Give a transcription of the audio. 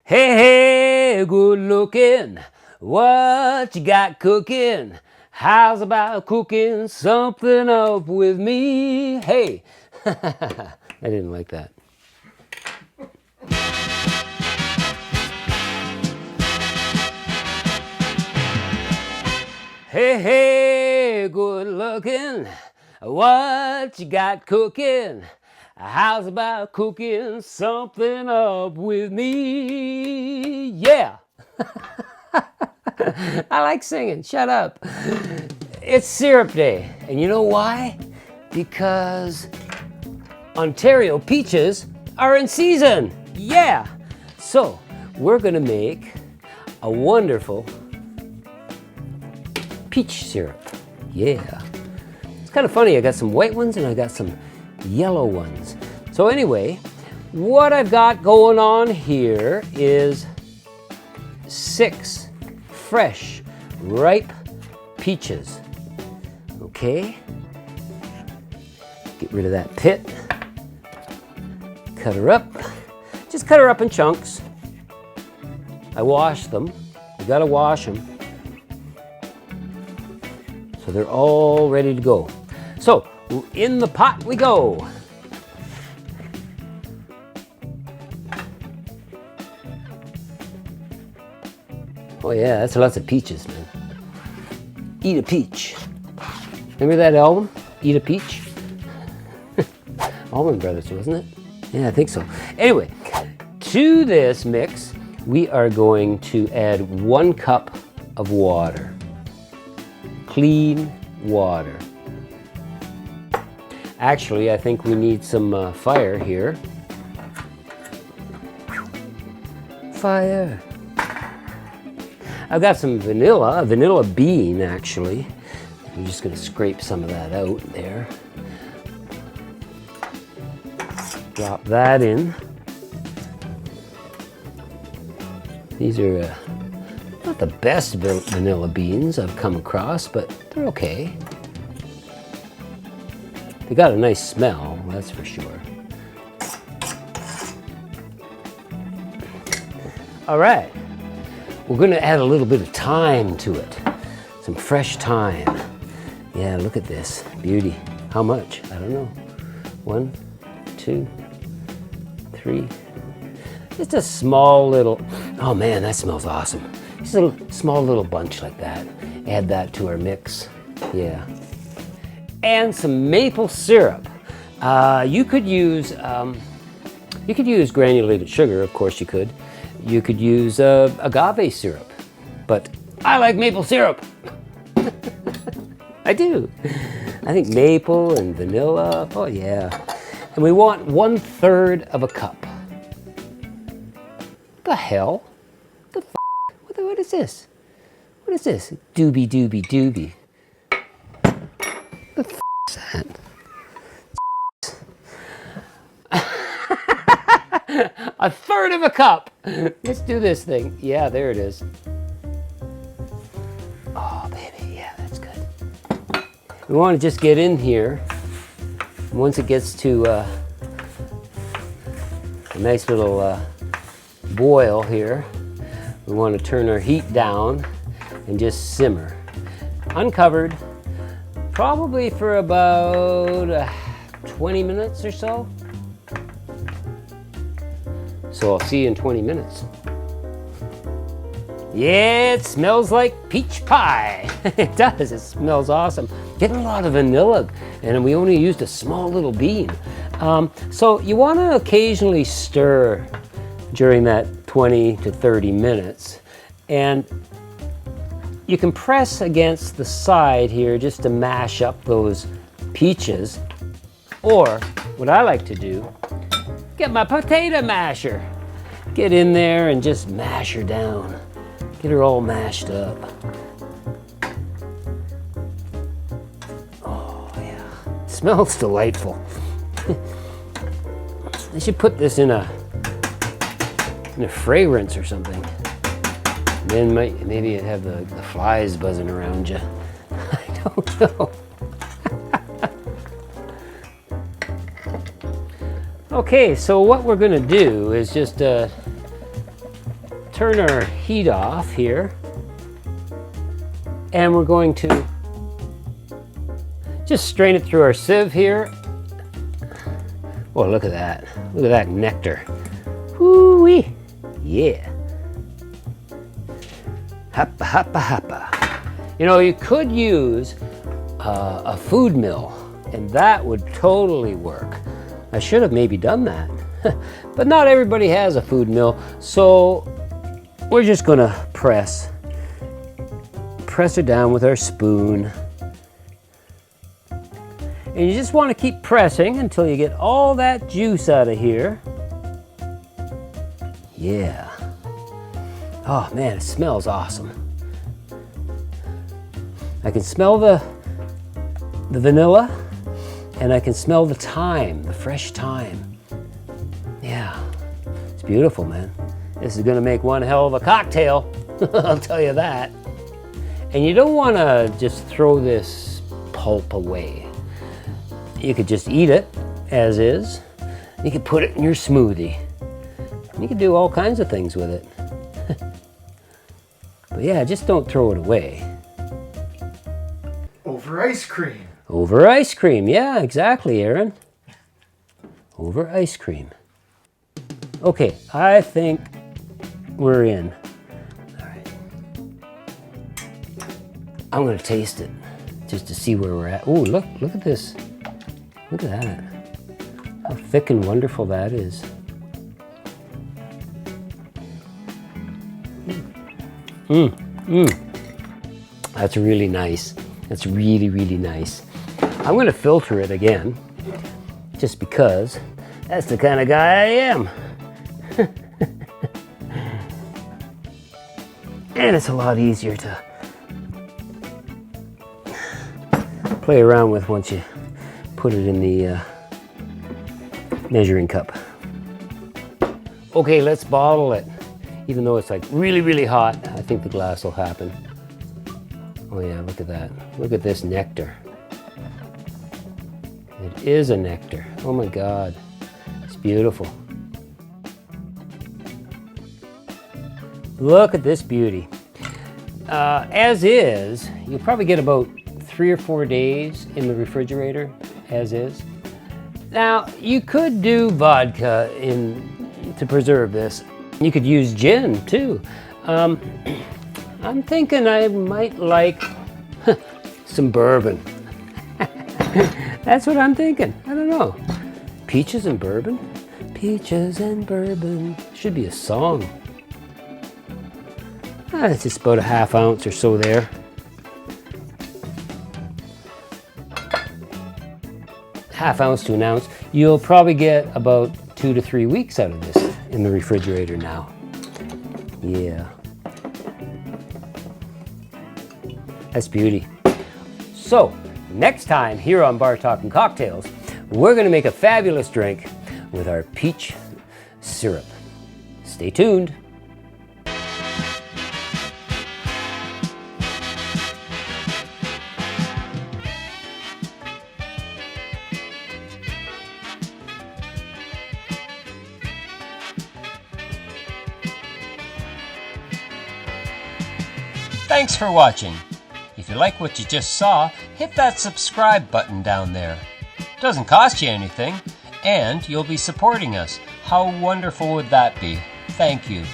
Hey, good looking, what you got cooking? How's about cooking something up with me? Hey, I didn't like that. Hey, good looking, what you got cooking? How's about cooking something up with me? Yeah. I like singing, shut up. It's syrup day, and you know why? Because Ontario peaches are in season. Yeah. So we're gonna make a wonderful peach syrup. Yeah. It's kind of funny, I got some white ones and I got some yellow ones. So anyway, what I've got going on here is 6 fresh, ripe peaches. Okay? Get rid of that pit. Cut her up. Just cut her up in chunks. I washed them. You gotta wash them. So they're all ready to go. So, in the pot we go. Oh yeah, that's lots of peaches, man. Eat a peach. Remember that album? Eat a Peach? Allman Brothers, wasn't it? Yeah, I think so. Anyway, to this mix, we are going to add 1 cup of water. Clean water. Actually, I think we need some fire here. Fire. I've got some vanilla, a vanilla bean actually. I'm just gonna scrape some of that out there. Drop that in. These are not the best vanilla beans I've come across, but they're okay. They got a nice smell, that's for sure. All right, we're gonna add a little bit of thyme to it. Some fresh thyme. Yeah, look at this, beauty. How much? I don't know. 1, 2, 3. Just a small little, oh man, that smells awesome. Just a small little bunch like that. Add that to our mix, yeah. And some maple syrup. You could use granulated sugar, of course you could. You could use agave syrup, but I like maple syrup. I do. I think maple and vanilla, oh yeah. And we want 1/3 of a cup. What the hell? What the f? What is this? What is this? Doobie doobie doobie. What the f is that? 1/3 of a cup. Let's do this thing. Yeah, there it is. Oh, baby, yeah, that's good. We want to just get in here. Once it gets to a nice little boil here, we want to turn our heat down and just simmer. Uncovered, probably for about 20 minutes or so. So I'll see you in 20 minutes. Yeah, it smells like peach pie. It does, it smells awesome. Getting a lot of vanilla, and we only used a small little bean. So you want to occasionally stir during that 20 to 30 minutes. And you can press against the side here just to mash up those peaches. Or, what I like to do, get my potato masher. Get in there and just mash her down. Get her all mashed up. Oh yeah, smells delightful. I should put this in a fragrance or something. Then maybe it'd have the flies buzzing around you. I don't know. Okay, so what we're gonna do is just turn our heat off here. And we're going to just strain it through our sieve here. Oh, look at that. Look at that nectar. Woo-wee. Yeah. Happa, happa, happa. You know, you could use a food mill, and that would totally work. I should have maybe done that. But not everybody has a food mill, so we're just gonna press it down with our spoon. And you just want to keep pressing until you get all that juice out of here. Yeah. Oh man, it smells awesome. I can smell the vanilla, and I can smell the thyme, the fresh thyme. Yeah, it's beautiful, man. This is gonna make one hell of a cocktail, I'll tell you that. And you don't wanna just throw this pulp away. You could just eat it as is. You could put it in your smoothie. You could do all kinds of things with it. But yeah, just don't throw it away. Over ice cream. Over ice cream, yeah, exactly, Aaron. Over ice cream. Okay, I think we're in. All right. I'm gonna taste it just to see where we're at. Oh, look at this. Look at that. How thick and wonderful that is. That's really nice. That's really, really nice. I'm gonna filter it again, just because that's the kind of guy I am. And it's a lot easier to play around with once you put it in the measuring cup. Okay, let's bottle it. Even though it's like really, really hot, I think the glass will happen. Oh yeah, look at that. Look at this nectar. It is a nectar. Oh my God, it's beautiful. Look at this beauty. As is, you'll probably get about 3 or 4 days in the refrigerator, as is. Now, you could do vodka to preserve this. You could use gin too. I'm thinking I might like some bourbon. That's what I'm thinking. I don't know. Peaches and bourbon? Peaches and bourbon. Should be a song. It's just about a ½ ounce or so there. ½ ounce to 1 ounce. You'll probably get about 2 to 3 weeks out of this in the refrigerator now. Yeah. That's beauty. So, next time here on BarTalk and Cocktails, we're gonna make a fabulous drink with our peach syrup. Stay tuned. Thanks for watching. If you like what you just saw, hit that subscribe button down there. Doesn't cost you anything, and you'll be supporting us. How wonderful would that be? Thank you.